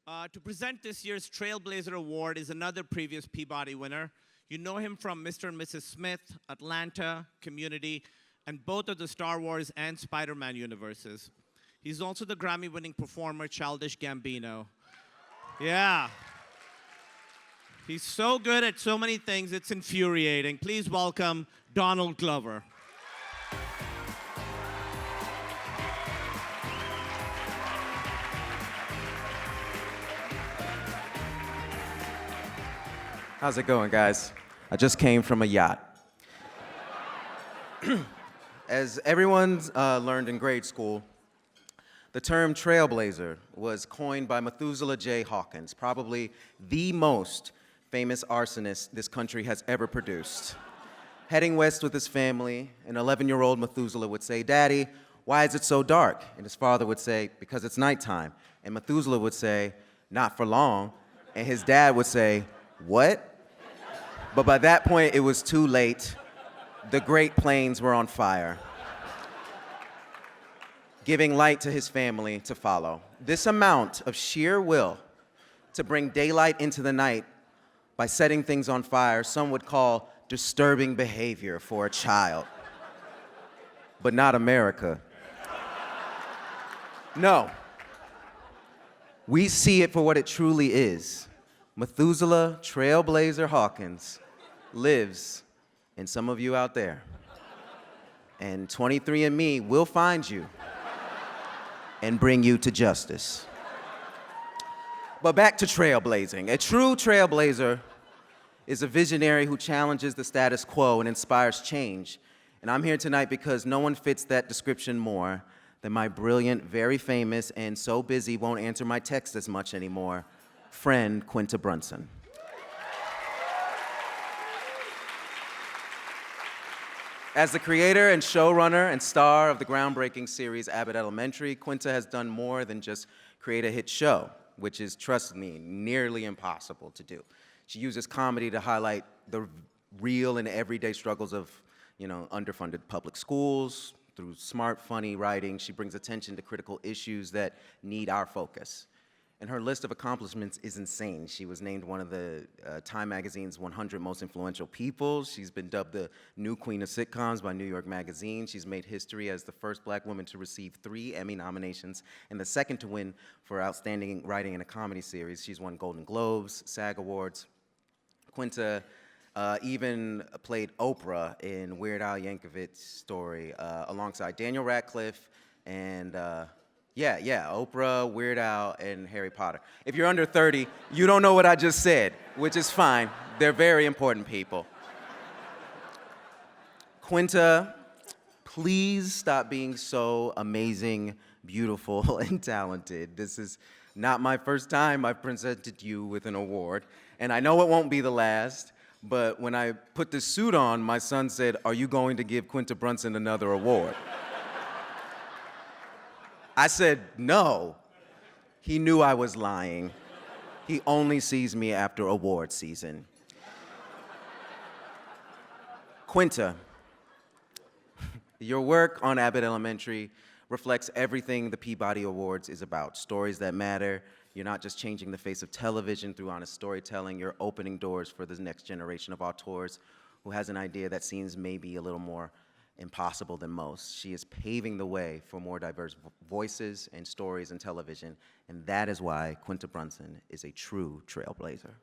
To present this year's Trailblazer Award is another previous Peabody winner. You know him from Mr. and Mrs. Smith, Atlanta, Community, and both of the Star Wars and Spider-Man universes. He's also the Grammy-winning performer Childish Gambino. Yeah. He's so good at so many things, it's infuriating. Please welcome Donald Glover. How's it going, guys? I just came from a yacht. As everyone's learned in grade school, the term trailblazer was coined by Methuselah J. Hawkins, probably the most famous arsonist this country has ever produced. Heading west with his family, an 11-year-old Methuselah would say, "Daddy, why is it so dark?" And his father would say, "Because it's nighttime." And Methuselah would say, "Not for long." And his dad would say, "What?" But by that point, it was too late. The Great Plains were on fire, giving light to his family to follow. This amount of sheer will to bring daylight into the night by setting things on fire, some would call disturbing behavior for a child. But not America. No. We see it for what it truly is. Methuselah Trailblazer Hawkins lives in some of you out there. And 23andMe will find you and bring you to justice. But back to trailblazing. A true trailblazer is a visionary who challenges the status quo and inspires change. And I'm here tonight because no one fits that description more than my brilliant, very famous, and so busy won't answer my text as much anymore, friend Quinta Brunson. As the creator and showrunner and star of the groundbreaking series Abbott Elementary, Quinta has done more than just create a hit show, which is, trust me, nearly impossible to do. She uses comedy to highlight the real and everyday struggles of, underfunded public schools. Through smart, funny writing, she brings attention to critical issues that need our focus. And her list of accomplishments is insane. She was named one of the Time Magazine's 100 most influential people. She's been dubbed the new queen of sitcoms by New York Magazine. She's made history as the first black woman to receive 3 Emmy nominations and the second to win for outstanding writing in a comedy series. She's won Golden Globes, SAG Awards. Quinta even played Oprah in Weird Al Yankovic's story alongside Daniel Radcliffe and Oprah, Weird Al, and Harry Potter. If you're under 30, you don't know what I just said, which is fine. They're very important people. Quinta, please stop being so amazing, beautiful, and talented. This is not my first time I've presented you with an award, and I know it won't be the last, but when I put this suit on, my son said, "Are you going to give Quinta Brunson another award?" I said, "No." He knew I was lying. He only sees me after award season. Quinta, your work on Abbott Elementary reflects everything the Peabody Awards is about. Stories that matter. You're not just changing the face of television through honest storytelling. You're opening doors for the next generation of auteurs who has an idea that seems maybe a little more impossible than most. She is paving the way for more diverse voices and stories in television, and that is why Quinta Brunson is a true trailblazer.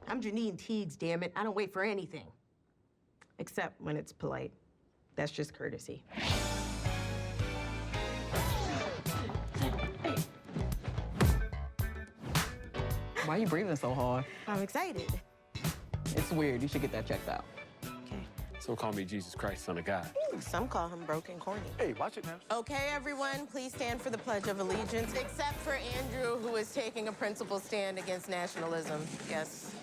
I'm Janine Teagues, damn it. I don't wait for anything. Except when it's polite. That's just courtesy. Why are you breathing so hard? I'm excited. It's weird. You should get that checked out. Okay. So call me Jesus Christ, Son of God. Some call him broken corny. Hey, watch it now. Okay, everyone, please stand for the Pledge of Allegiance, except for Andrew, who is taking a principled stand against nationalism. Yes.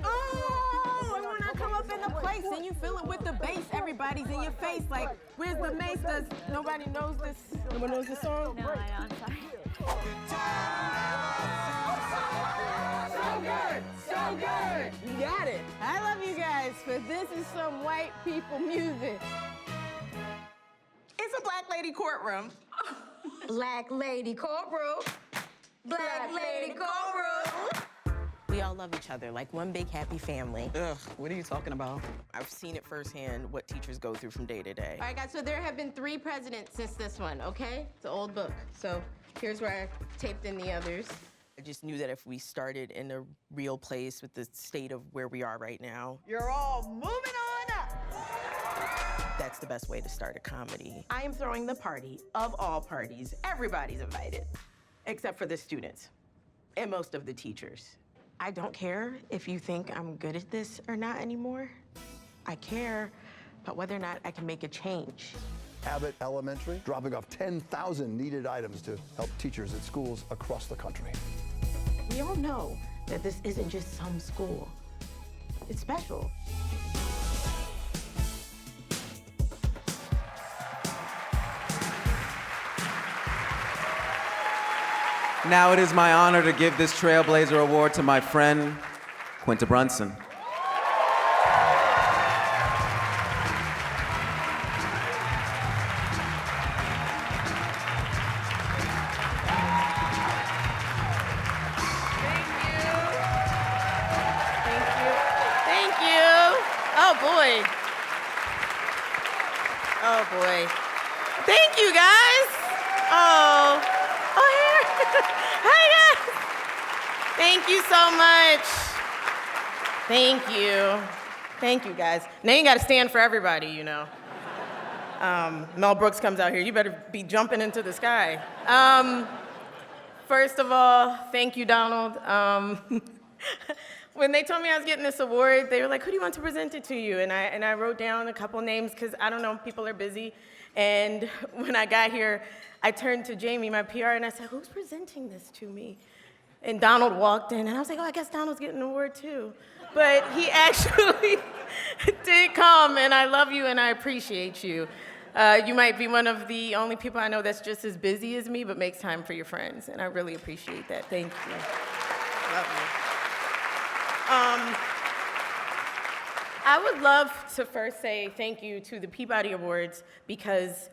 Oh, and when I come up in the place and you feel it with the bass, everybody's in your face like, where's the mace? Does nobody knows this? No one knows this song? No, I don't. Sorry. So good! So good! You got it. I love you guys, but this is some white people music. It's a Black Lady Courtroom. Black lady courtroom. Black lady courtroom. We all love each other, like one big happy family. Ugh, what are you talking about? I've seen it firsthand, what teachers go through from day to day. All right, guys, so there have been 3 presidents since this one, okay? It's an old book. So here's where I taped in the others. I just knew that if we started in a real place with the state of where we are right now, You're all moving on up. that's the best way to start a comedy. I am throwing the party of all parties. Everybody's invited, except for the students and most of the teachers. I don't care if you think I'm good at this or not anymore. I care about whether or not I can make a change. Abbott Elementary, dropping off 10,000 needed items to help teachers at schools across the country. We all know that this isn't just some school. It's special. Now it is my honor to give this Trailblazer Award to my friend, Quinta Brunson. Thank you. Oh, boy. Oh, boy. Thank you, guys. Oh, here. Hi, guys. Thank you so much. Thank you. Thank you, guys. Now you got to stand for everybody, you know. Mel Brooks comes out here. You better be jumping into the sky. First of all, thank you, Donald. When they told me I was getting this award, they were like, who do you want to present it to you? And I wrote down a couple names because I don't know, people are busy. And when I got here, I turned to Jamie, my PR, and I said, who's presenting this to me? And Donald walked in, and I was like, oh, I guess Donald's getting an award too. But he actually did come, and I love you and I appreciate you. You might be one of the only people I know that's just as busy as me, but makes time for your friends, and I really appreciate that. Thank you. Love you. I would love to first say thank you to the Peabody Awards because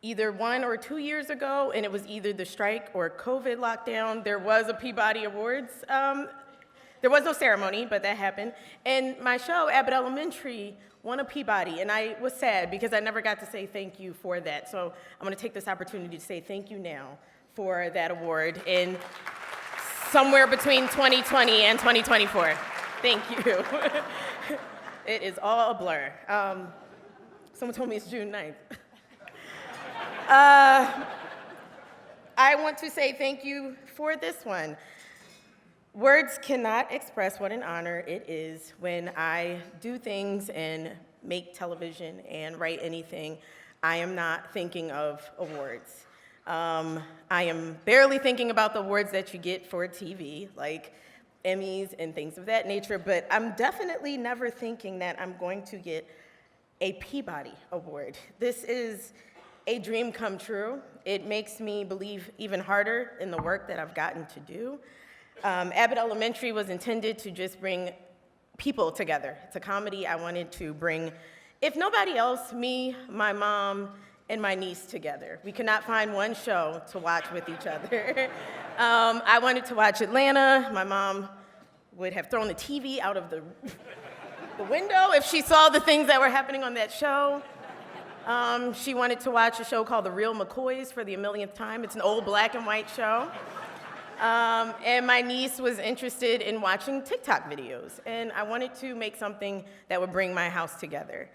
either 1 or 2 years ago, and it was either the strike or COVID lockdown, there was a Peabody Awards. There was no ceremony, but that happened. And my show, Abbott Elementary, won a Peabody, and I was sad because I never got to say thank you for that. So I'm gonna take this opportunity to say thank you now for that award in somewhere between 2020 and 2024. Thank you. It is all a blur. Someone told me it's June 9th. I want to say thank you for this one. Words cannot express what an honor it is when I do things and make television and write anything. I am not thinking of awards. I am barely thinking about the awards that you get for TV, like Emmys and things of that nature, but I'm definitely never thinking that I'm going to get a Peabody Award. This is a dream come true. It makes me believe even harder in the work that I've gotten to do. Abbott Elementary was intended to just bring people together. It's a comedy I wanted to bring, if nobody else, me, my mom, and my niece together. We could not find one show to watch with each other. I wanted to watch Atlanta. My mom would have thrown the TV out of the window if she saw the things that were happening on that show. She wanted to watch a show called The Real McCoys for the millionth time. It's an old black and white show. And my niece was interested in watching TikTok videos. And I wanted to make something that would bring my house together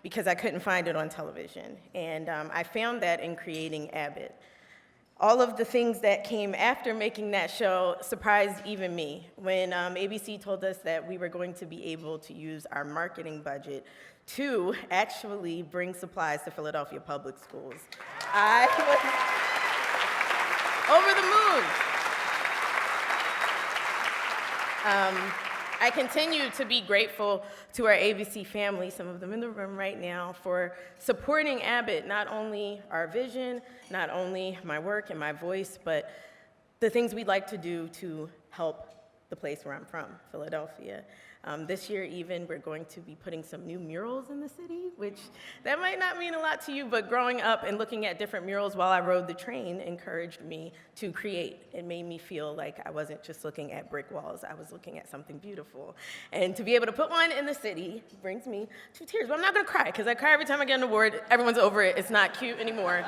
because I couldn't find it on television. And I found that in creating Abbott. All of the things that came after making that show surprised even me. When ABC told us that we were going to be able to use our marketing budget to actually bring supplies to Philadelphia public schools, I was over the moon. I continue to be grateful to our ABC family, some of them in the room right now, for supporting Abbott, not only our vision, not only my work and my voice, but the things we'd like to do to help the place where I'm from, Philadelphia. This year even, we're going to be putting some new murals in the city, which that might not mean a lot to you, but growing up and looking at different murals while I rode the train encouraged me to create. It made me feel like I wasn't just looking at brick walls, I was looking at something beautiful. And to be able to put one in the city brings me to tears, but I'm not gonna cry, because I cry every time I get an award. Everyone's over it, it's not cute anymore.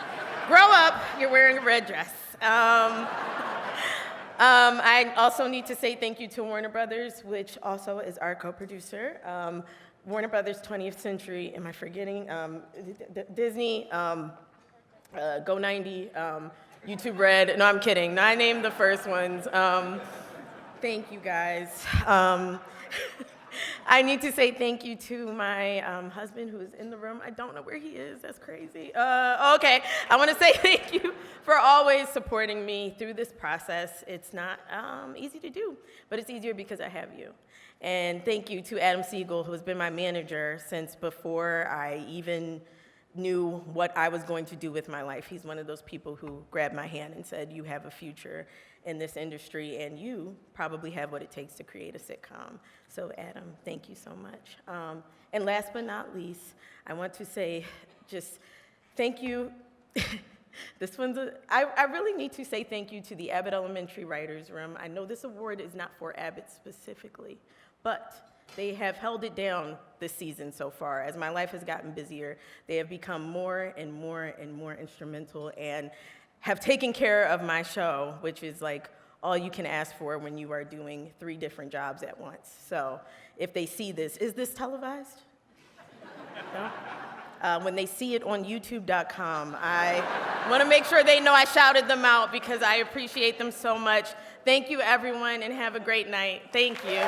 Grow up, you're wearing a red dress. I also need to say thank you to Warner Brothers, which also is our co-producer. Warner Brothers 20th Century, am I forgetting? Disney, Go 90, YouTube Red. No, I'm kidding. No, I named the first ones. Thank you, guys. I need to say thank you to my husband who is in the room. I don't know where he is, that's crazy. Okay, I wanna say thank you for always supporting me through this process. It's not easy to do, but it's easier because I have you. And thank you to Adam Siegel, who has been my manager since before I even knew what I was going to do with my life. He's one of those people who grabbed my hand and said, you have a future in this industry, and you probably have what it takes to create a sitcom. So Adam, thank you so much. And last but not least, I want to say just thank you. This one's I really need to say thank you to the Abbott Elementary Writers Room. I know this award is not for Abbott specifically, but they have held it down this season so far. As my life has gotten busier, they have become more and more and more instrumental and have taken care of my show, which is like all you can ask for when you are doing 3 different jobs at once. So if they see this, is this televised? No? When they see it on youtube.com, I want to make sure they know I shouted them out because I appreciate them so much. Thank you, everyone, and have a great night. Thank you.